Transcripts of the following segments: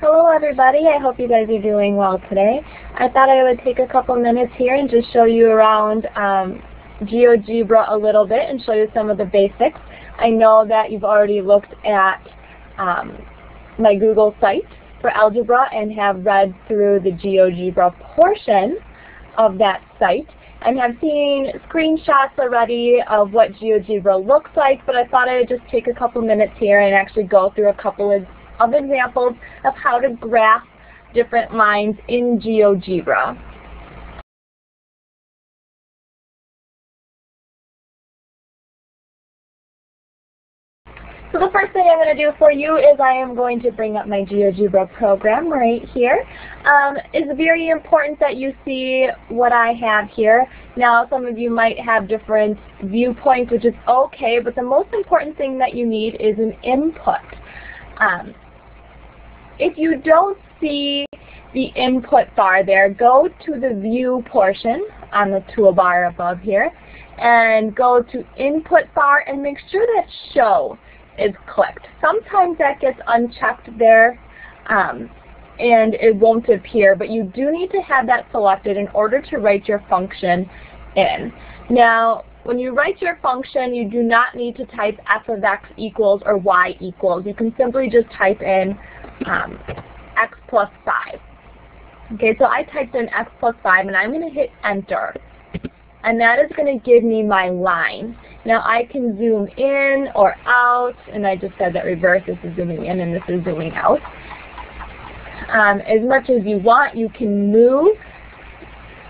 Hello everybody, I hope you guys are doing well today. I thought I would take a couple minutes here and just show you around GeoGebra a little bit and show you some of the basics. I know that you've already looked at my Google site for algebra and have read through the GeoGebra portion of that site and have seen screenshots already of what GeoGebra looks like, but I thought I would just take a couple minutes here and actually go through a couple of examples of how to graph different lines in GeoGebra. So the first thing I'm going to do for you is I am going to bring up my GeoGebra program right here. It's very important that you see what I have here. Now some of you might have different viewpoints, which is okay, but the most important thing that you need is an input. If you don't see the input bar there, go to the view portion on the toolbar above here and go to input bar and make sure that show is clicked. Sometimes that gets unchecked there and it won't appear, but you do need to have that selected in order to write your function in. Now when you write your function, you do not need to type f of x equals or y equals. You can simply just type in x plus 5. Okay, so I typed in x plus 5 and I'm going to hit enter. And that is going to give me my line. Now I can zoom in or out, and I just said that reverse. This is zooming in and this is zooming out. As much as you want, you can move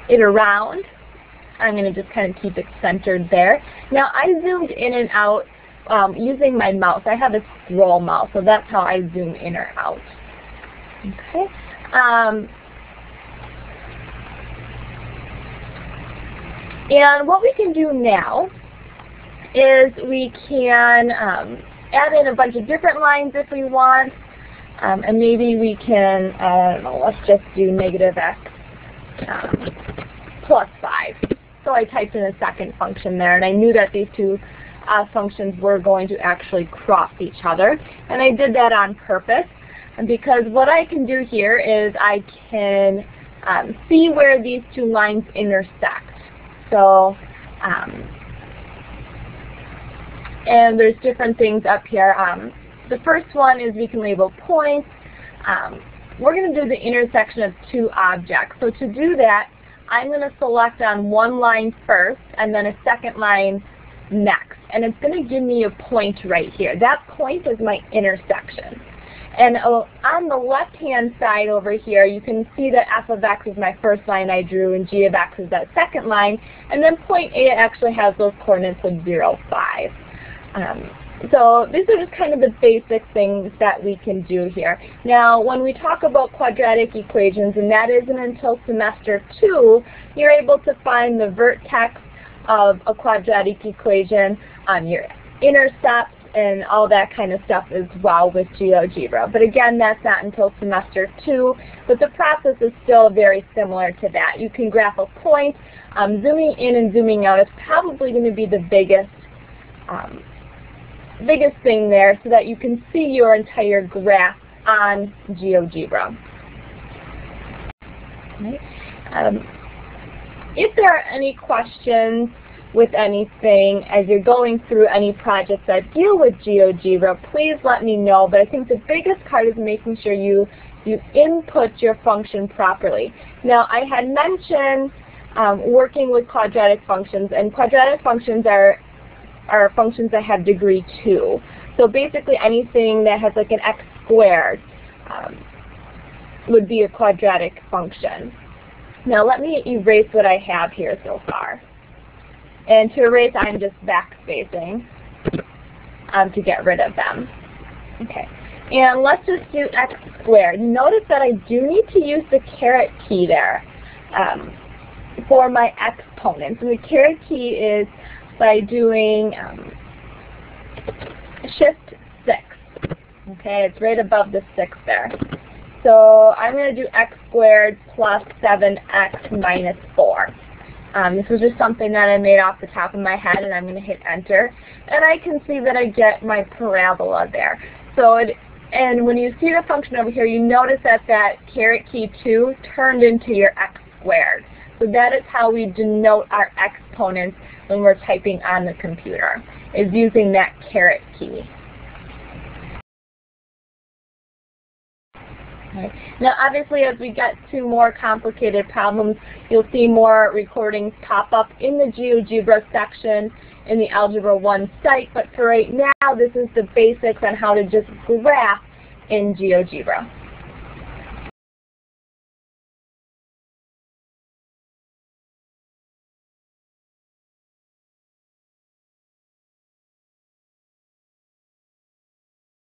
it around. I'm going to just kind of keep it centered there. Now I zoomed in and out using my mouse. I have a scroll mouse, so that's how I zoom in or out. Okay. And what we can do now is we can add in a bunch of different lines if we want, and maybe we can, I don't know, let's just do negative x plus 5. So I typed in a second function there, and I knew that these two functions were going to actually cross each other, and I did that on purpose, and because what I can do here is I can see where these two lines intersect. So, and there's different things up here. The first one is we can label points. We're going to do the intersection of two objects. So to do that, I'm going to select on one line first and then a second line next. And it's going to give me a point right here. That point is my intersection. And on the left-hand side over here, you can see that f of x is my first line I drew, and g of x is that second line. And then point A actually has those coordinates of 0, 5. So these are just kind of the basic things that we can do here. Now, when we talk about quadratic equations, and that isn't until semester 2, you're able to find the vertex of a quadratic equation, your intercepts, and all that kind of stuff as well with GeoGebra. But again, that's not until semester 2, but the process is still very similar to that. You can graph a point. Zooming in and zooming out is probably going to be the biggest thing there, so that you can see your entire graph on GeoGebra. Okay. If there are any questions with anything as you're going through any projects that deal with GeoGebra, please let me know. But I think the biggest part is making sure you input your function properly. Now I had mentioned working with quadratic functions, and quadratic functions are functions that have degree 2. So basically anything that has like an x squared would be a quadratic function. Now let me erase what I have here so far. And to erase, I'm just backspacing to get rid of them. Okay. And let's just do x squared. Notice that I do need to use the caret key there for my exponents. And the caret key is by doing shift 6. Okay, it's right above the 6 there. So I'm going to do x squared plus 7x minus 4. This was just something that I made off the top of my head, and I'm going to hit enter. And I can see that I get my parabola there. So And when you see the function over here, you notice that that caret key 2 turned into your x squared. So that is how we denote our exponents when we're typing on the computer, is using that caret key. Okay. Now obviously as we get to more complicated problems, you'll see more recordings pop up in the GeoGebra section in the Algebra 1 site, but for right now this is the basics on how to just graph in GeoGebra.